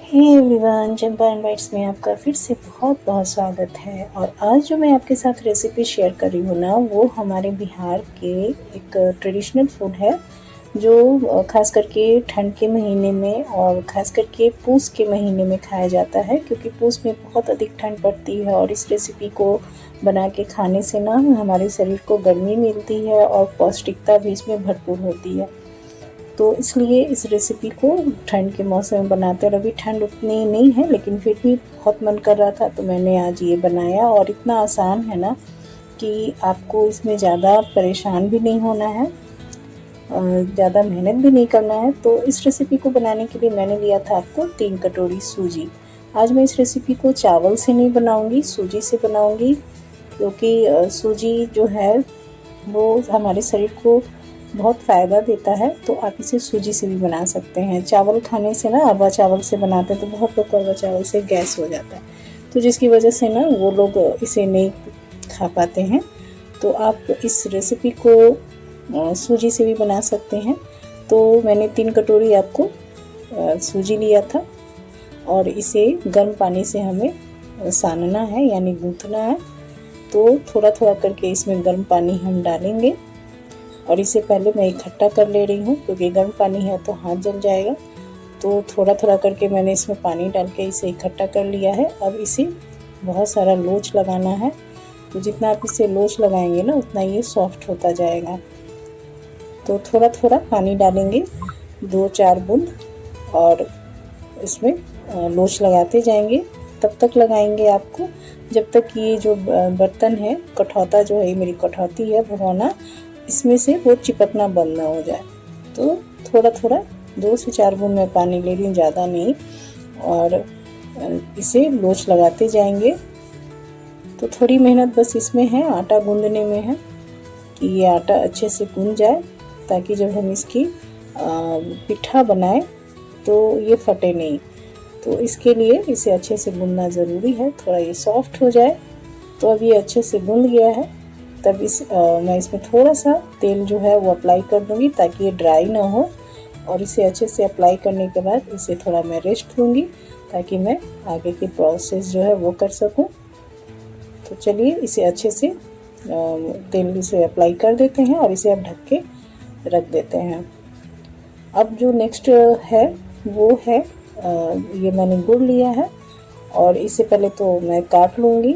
Hey everyone, Champa and bites में आपका फिर से बहुत बहुत स्वागत है। और आज जो मैं आपके साथ रेसिपी शेयर कर रही हूँ ना, वो हमारे बिहार के एक ट्रेडिशनल फूड है जो खास करके ठंड के महीने में और ख़ास करके पूस के महीने में खाया जाता है, क्योंकि पूस में बहुत अधिक ठंड पड़ती है और इस रेसिपी को बना के खाने से ना हमारे शरीर को गर्मी मिलती है और पौष्टिकता भी इसमें भरपूर होती है। तो इसलिए इस रेसिपी को ठंड के मौसम में बनाते हैं। और अभी ठंड उतनी नहीं है, लेकिन फिर भी बहुत मन कर रहा था तो मैंने आज ये बनाया। और इतना आसान है ना कि आपको इसमें ज़्यादा परेशान भी नहीं होना है, ज़्यादा मेहनत भी नहीं करना है। तो इस रेसिपी को बनाने के लिए मैंने लिया था आपको 3 कटोरी सूजी। आज मैं इस रेसिपी को चावल से नहीं बनाऊंगी, सूजी से बनाऊंगी, क्योंकि सूजी जो है वो हमारे शरीर को बहुत फ़ायदा देता है। तो आप इसे सूजी से भी बना सकते हैं। चावल खाने से ना, अरवा चावल से बनाते हैं तो बहुत लोग को अरवा चावल से गैस हो जाता है, तो जिसकी वजह से ना वो लोग इसे नहीं खा पाते हैं। तो आप इस रेसिपी को सूजी से भी बना सकते हैं। तो मैंने 3 कटोरी आपको सूजी लिया था और इसे गर्म पानी से हमें सानना है, यानी गूँथना है। तो थोड़ा थोड़ा करके इसमें गर्म पानी हम डालेंगे और इसे पहले मैं इकट्ठा कर ले रही हूँ, क्योंकि गर्म पानी है तो हाथ जल जाएगा। तो थोड़ा थोड़ा करके मैंने इसमें पानी डाल के इसे इकट्ठा कर लिया है। अब इसे बहुत सारा लोच लगाना है। तो जितना आप इसे लोच लगाएंगे ना, उतना ये सॉफ्ट होता जाएगा। तो थोड़ा थोड़ा पानी डालेंगे, 2-4 बूंद, और इसमें लोच लगाते जाएंगे। तब तक लगाएंगे आपको जब तक ये जो बर्तन है, कठौता जो है, मेरी कठौती है भगोना, इसमें से वो चिपकना बंद ना हो जाए। तो थोड़ा थोड़ा 2 से 4 बूंद मैं पानी ले रही हूँ, ज़्यादा नहीं। और इसे लोच लगाते जाएंगे। तो थोड़ी मेहनत बस इसमें है, आटा गूंदने में है, कि ये आटा अच्छे से गूंद जाए, ताकि जब हम इसकी पिट्ठा बनाएं तो ये फटे नहीं। तो इसके लिए इसे अच्छे से गूंदना ज़रूरी है, थोड़ा ये सॉफ्ट हो जाए। तो अब ये अच्छे से गूंद गया है। तब मैं इसमें थोड़ा सा तेल जो है वो अप्लाई कर दूंगी, ताकि ये ड्राई ना हो। और इसे अच्छे से अप्लाई करने के बाद इसे थोड़ा मैं रेस्ट दूंगी, ताकि मैं आगे की प्रोसेस जो है वो कर सकूं। तो चलिए इसे अच्छे से तेल से अप्लाई कर देते हैं और इसे अब ढक के रख देते हैं। अब जो नेक्स्ट है वो है, ये मैंने गुड़ लिया है और इससे पहले तो मैं काट लूँगी,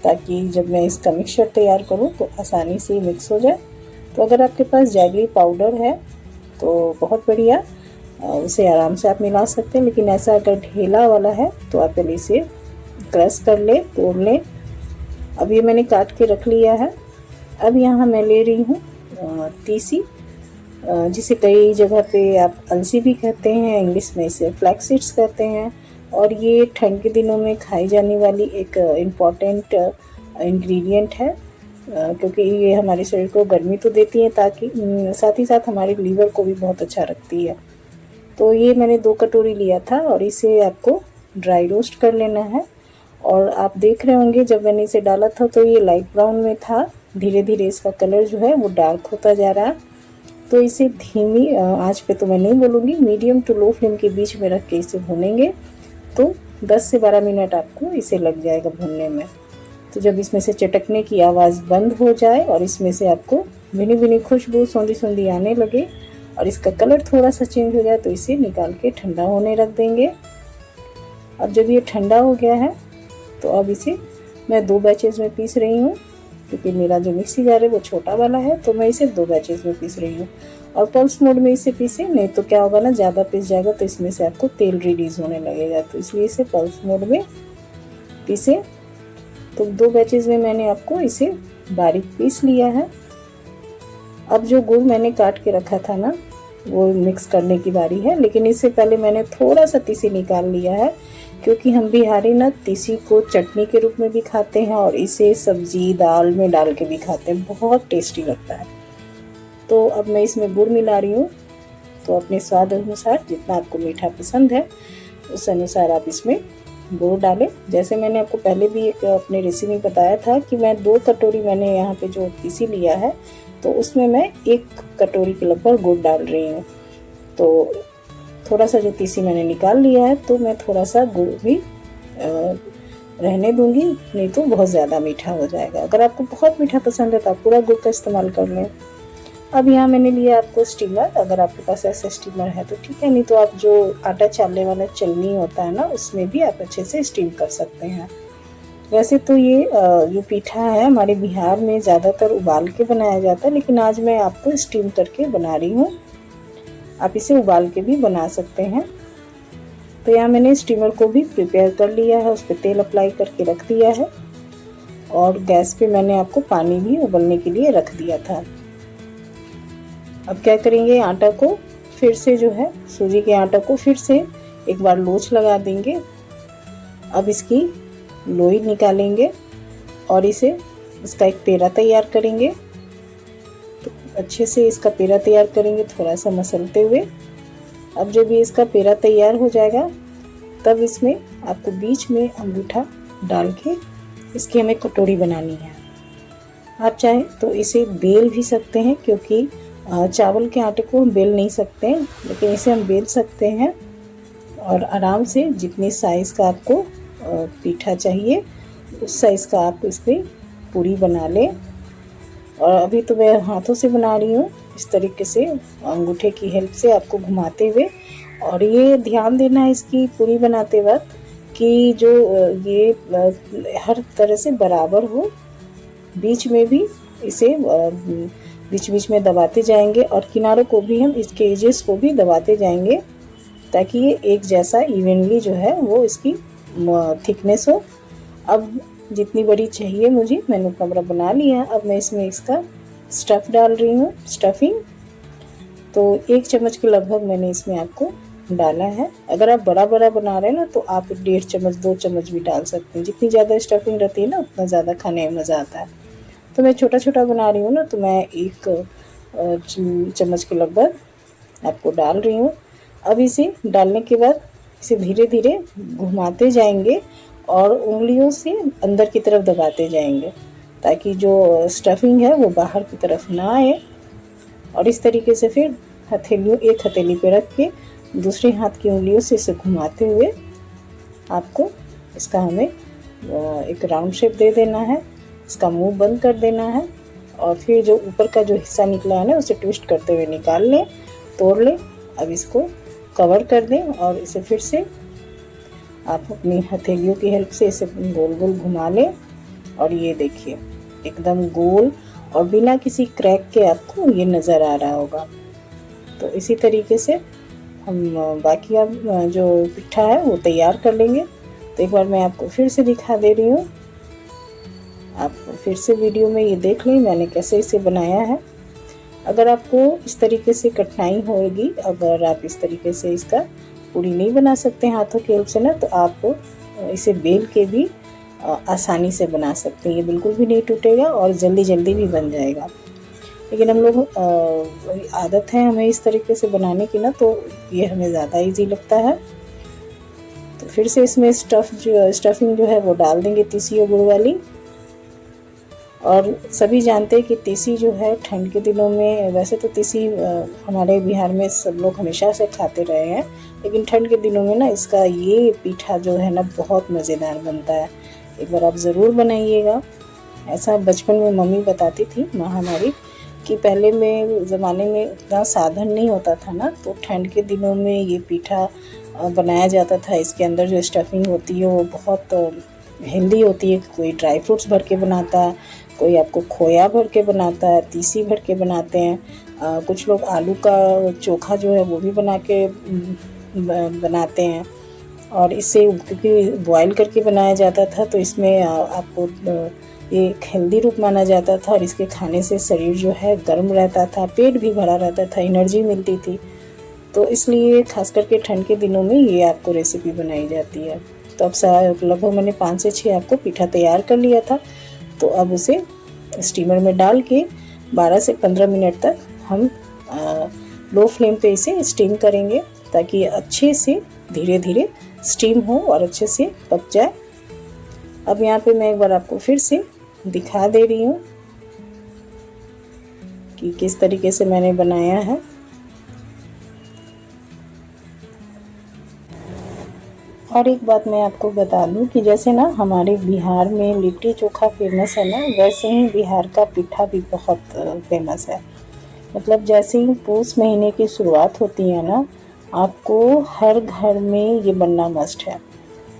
ताकि जब मैं इसका मिक्सचर तैयार करूँ तो आसानी से मिक्स हो जाए। तो अगर आपके पास जैगरी पाउडर है तो बहुत बढ़िया, उसे आराम से आप मिला सकते हैं। लेकिन ऐसा अगर ढेला वाला है तो आप पहले इसे क्रश कर ले, तोड़ लें। अब ये मैंने काट के रख लिया है। अब यहाँ मैं ले रही हूँ तीसी, जिसे कई जगह पे आप अलसी भी कहते हैं, इंग्लिश में इसे फ्लैक्स सीड्स कहते हैं। और ये ठंड के दिनों में खाई जाने वाली एक इम्पॉर्टेंट इंग्रेडिएंट है, क्योंकि ये हमारे शरीर को गर्मी तो देती है, ताकि साथ ही साथ हमारे लीवर को भी बहुत अच्छा रखती है। तो ये मैंने 2 कटोरी लिया था और इसे आपको ड्राई रोस्ट कर लेना है। और आप देख रहे होंगे जब मैंने इसे डाला था तो ये लाइट ब्राउन में था, धीरे धीरे इसका कलर जो है वो डार्क होता जा रहा है। तो इसे धीमी आंच पे तो मैं नहीं बोलूँगी, मीडियम टू लो फ्लेम के बीच में रख के इसे भूनेंगे। तो 10 से 12 मिनट आपको इसे लग जाएगा भूनने में। तो जब इसमें से चटकने की आवाज़ बंद हो जाए और इसमें से आपको भुनी भुनी खुशबू सौंधी सौंधी आने लगे और इसका कलर थोड़ा सा चेंज हो जाए, तो इसे निकाल के ठंडा होने रख देंगे। अब जब ये ठंडा हो गया है तो अब इसे मैं 2 बैचेज़ में पीस रही हूँ, क्योंकि मेरा जो मिक्सी जार है वो छोटा वाला है, तो मैं इसे 2 बैचेज़ में पीस रही हूँ। और पल्स मोड में इसे पीसे, नहीं तो क्या होगा ना, ज़्यादा पीस जाएगा तो इसमें से आपको तेल रिलीज़ होने लगेगा। तो इसलिए इसे पल्स मोड में पीसे। तो 2 बैचेज़ में मैंने आपको इसे बारीक पीस लिया है। अब जो गुड़ मैंने काट के रखा था ना, वो मिक्स करने की बारी है। लेकिन इससे पहले मैंने थोड़ा सा तीसी निकाल लिया है, क्योंकि हम बिहारी ना तीसी को चटनी के रूप में भी खाते हैं और इसे सब्जी दाल में डाल के भी खाते हैं, बहुत टेस्टी लगता है। तो अब मैं इसमें गुड़ मिला रही हूँ। तो अपने स्वाद अनुसार, जितना आपको मीठा पसंद है उस अनुसार आप इसमें गुड़ डालें। जैसे मैंने आपको पहले भी एक अपने रेसिपी में बताया था कि मैं 2 कटोरी मैंने यहाँ पे जो तीसी लिया है, तो उसमें मैं 1 कटोरी के लगभग गुड़ डाल रही हूँ। तो थोड़ा सा जो तीसी मैंने निकाल लिया है, तो मैं थोड़ा सा गुड़ भी रहने दूंगी, नहीं तो बहुत ज़्यादा मीठा हो जाएगा। अगर आपको बहुत मीठा पसंद है तो आप पूरा गुड़ का इस्तेमाल कर लें। अब यहाँ मैंने लिया आपको स्टीमर, अगर आपके पास ऐसा स्टीमर है तो ठीक है, नहीं तो आप जो आटा चालने वाला चलनी होता है ना, उसमें भी आप अच्छे से स्टीम कर सकते हैं। वैसे तो ये जो पीठा है हमारे बिहार में ज़्यादातर उबाल के बनाया जाता है, लेकिन आज मैं आपको स्टीम करके बना रही हूँ। आप इसे उबाल के भी बना सकते हैं। तो यहाँ मैंने स्टीमर को भी प्रिपेयर कर लिया है, उस पर तेल अप्लाई करके रख दिया है और गैस पे मैंने आपको पानी भी उबलने के लिए रख दिया था। अब क्या करेंगे, आटा को फिर से जो है सूजी के आटा को फिर से एक बार लोच लगा देंगे। अब इसकी लोई निकालेंगे और इसका एक पेड़ा तैयार करेंगे। तो अच्छे से इसका पेड़ा तैयार करेंगे, थोड़ा सा मसलते हुए। अब जब ये इसका पेड़ा तैयार हो जाएगा, तब इसमें आपको बीच में अंगूठा डाल के इसकी हमें कटोरी बनानी है। आप चाहें तो इसे बेल भी सकते हैं, क्योंकि चावल के आटे को हम बेल नहीं सकते हैं, लेकिन इसे हम बेल सकते हैं और आराम से जितनी साइज़ का आपको पीठा चाहिए उस साइज़ का आप इस पर पूरी बना लें। और अभी तो मैं हाथों से बना रही हूँ, इस तरीके से अंगूठे की हेल्प से आपको घुमाते हुए। और ये ध्यान देना है इसकी पूरी बनाते वक्त कि जो ये हर तरह से बराबर हो, बीच में भी इसे बीच बीच में दबाते जाएंगे और किनारों को भी हम इसके एजेस को भी दबाते जाएंगे, ताकि ये एक जैसा इवनली जो है वो इसकी थिकनेस हो। अब जितनी बड़ी चाहिए मुझे, मैंने उतना बड़ा बना लिया। अब मैं इसमें इसका स्टफ़ डाल रही हूँ, स्टफिंग। तो 1 चम्मच के लगभग मैंने इसमें आपको डाला है। अगर आप बड़ा बड़ा बना रहे हैं ना, तो आप 1.5 चम्मच 2 चम्मच भी डाल सकते हैं। जितनी ज़्यादा स्टफिंग रहती है ना, उतना ज़्यादा खाने में मज़ा आता है। तो मैं छोटा छोटा बना रही हूँ ना, तो मैं 1 चम्मच के लगभग आपको डाल रही हूँ। अब इसे डालने के बाद इसे धीरे धीरे घुमाते जाएंगे और उंगलियों से अंदर की तरफ दबाते जाएंगे, ताकि जो स्टफिंग है वो बाहर की तरफ ना आए। और इस तरीके से फिर एक हथेली पे रख के दूसरे हाथ की उंगलियों से इसे घुमाते हुए आपको इसका हमें एक राउंड शेप दे देना है। इसका मुंह बंद कर देना है और फिर जो ऊपर का जो हिस्सा निकला है ना, उसे ट्विस्ट करते हुए निकाल लें, तोड़ लें। अब इसको कवर कर दें और इसे फिर से आप अपनी हथेलियों की हेल्प से इसे गोल गोल घुमा लें। और ये देखिए एकदम गोल और बिना किसी क्रैक के आपको ये नज़र आ रहा होगा। तो इसी तरीके से हम बाकी अब जो पिट्ठा है वो तैयार कर लेंगे। तो एक बार मैं आपको फिर से दिखा दे रही हूँ, आप फिर से वीडियो में ये देख लें मैंने कैसे इसे बनाया है। अगर आपको इस तरीके से कठिनाई होगी, अगर आप इस तरीके से इसका पूरी नहीं बना सकते हाथों की हेल्प से ना, तो आप इसे बेल के भी आसानी से बना सकते हैं। ये बिल्कुल भी नहीं टूटेगा और जल्दी जल्दी भी बन जाएगा। लेकिन हम लोग आदत है हमें इस तरीके से बनाने की ना, तो ये हमें ज़्यादा इजी लगता है। तो फिर से इसमें स्टफिंग जो है वो डाल देंगे, तीसी और गुड़ वाली। और सभी जानते हैं कि तीसी जो है ठंड के दिनों में, वैसे तो तीसी हमारे बिहार में सब लोग हमेशा से खाते रहे हैं, लेकिन ठंड के दिनों में ना इसका ये पीठा जो है ना बहुत मज़ेदार बनता है। एक बार आप ज़रूर बनाइएगा। ऐसा बचपन में मम्मी बताती थी, माँ हमारी, कि पहले में ज़माने में उतना साधन नहीं होता था ना, तो ठंड के दिनों में ये पीठा बनाया जाता था। इसके अंदर जो स्टफिंग होती है वो बहुत हेल्दी होती है। कोई ड्राई फ्रूट्स भर के बनाता है, कोई आपको खोया भर के बनाता है, तीसी भर के बनाते हैं। कुछ लोग आलू का चोखा जो है वो भी बना के बनाते हैं। और इससे क्योंकि बॉयल करके बनाया जाता था, तो इसमें आपको एक हेल्दी रूप माना जाता था और इसके खाने से शरीर जो है गर्म रहता था, पेट भी भरा रहता था, एनर्जी मिलती थी। तो इसलिए खास करके ठंड के दिनों में ये आपको रेसिपी बनाई जाती है। तो अब लगभग मैंने 5 से 6 आपको पीठा तैयार कर लिया था। तो अब उसे स्टीमर में डाल के 12 से 15 मिनट तक हम लो फ्लेम पे इसे स्टीम करेंगे, ताकि अच्छे से धीरे धीरे स्टीम हो और अच्छे से पक जाए। अब यहाँ पे मैं एक बार आपको फिर से दिखा दे रही हूँ कि किस तरीके से मैंने बनाया है। और एक बात मैं आपको बता दूं कि जैसे ना हमारे बिहार में लिट्टी चोखा फेमस है ना, वैसे ही बिहार का पिठा भी बहुत फेमस है। मतलब जैसे ही पूस महीने की शुरुआत होती है ना, आपको हर घर में ये बनना मस्ट है।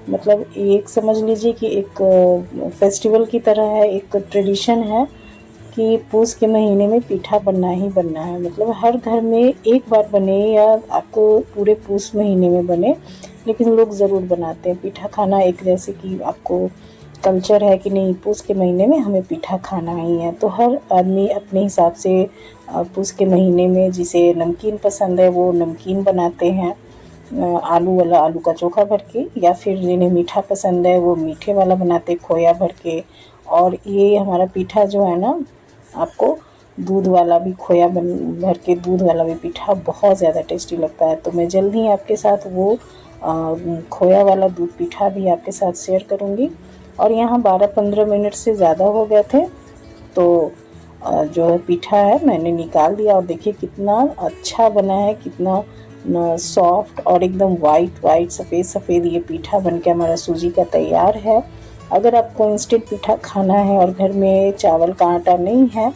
मतलब एक समझ लीजिए कि एक फेस्टिवल की तरह है, एक ट्रेडिशन है कि पूस के महीने में पीठा बनना ही बनना है। मतलब हर घर में एक बार बने या आपको पूरे पूस महीने में बने, लेकिन लोग ज़रूर बनाते हैं पीठा खाना। एक जैसे कि आपको कल्चर है कि नहीं, पूस के महीने में हमें पीठा खाना ही है। तो हर आदमी अपने हिसाब से पूस के महीने में जिसे नमकीन पसंद है वो नमकीन बनाते हैं, आलू वाला, आलू का चोखा भर के, या फिर जिन्हें मीठा पसंद है वो मीठे वाला बनाते खोया भर के। और ये हमारा पीठा जो है ना, आपको दूध वाला भी खोया बन भर के, दूध वाला भी पीठा बहुत ज़्यादा टेस्टी लगता है। तो मैं जल्द ही आपके साथ वो खोया वाला दूध पीठा भी आपके साथ शेयर करूँगी। और यहाँ 12-15 मिनट से ज़्यादा हो गए थे, तो जो है पीठा है मैंने निकाल दिया, और देखिए कितना अच्छा बना है, कितना सॉफ्ट और एकदम वाइट वाइट सफ़ेद सफ़ेद ये पीठा बनके हमारा सूजी का तैयार है। अगर आपको इंस्टेंट पीठा खाना है और घर में चावल का आटा नहीं है,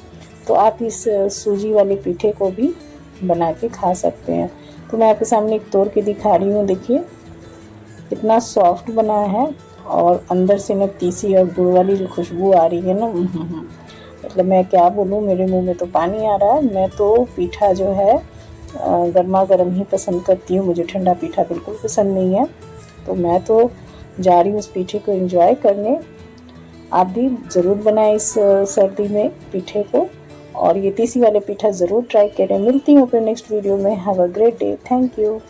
तो आप इस सूजी वाले पीठे को भी बना के खा सकते हैं। तो मैं आपके सामने एक तोड़ के दिखा रही हूँ, देखिए कितना सॉफ्ट बना है, और अंदर से ना तीसी और गुड़ वाली जो खुशबू आ रही है ना, मतलब मैं क्या बोलूँ, मेरे मुंह में तो पानी आ रहा है। मैं तो पीठा जो है गर्मा गर्म ही पसंद करती हूँ, मुझे ठंडा पीठा बिल्कुल पसंद नहीं है। तो मैं तो जा रही हूँ उस पीठे को एंजॉय करने। आप भी ज़रूर बनाएं इस सर्दी में पीठे को, और ये तीसी वाले पीठा ज़रूर ट्राई करें। मिलती हूँ फिर नेक्स्ट वीडियो में। Have a great day, thank you.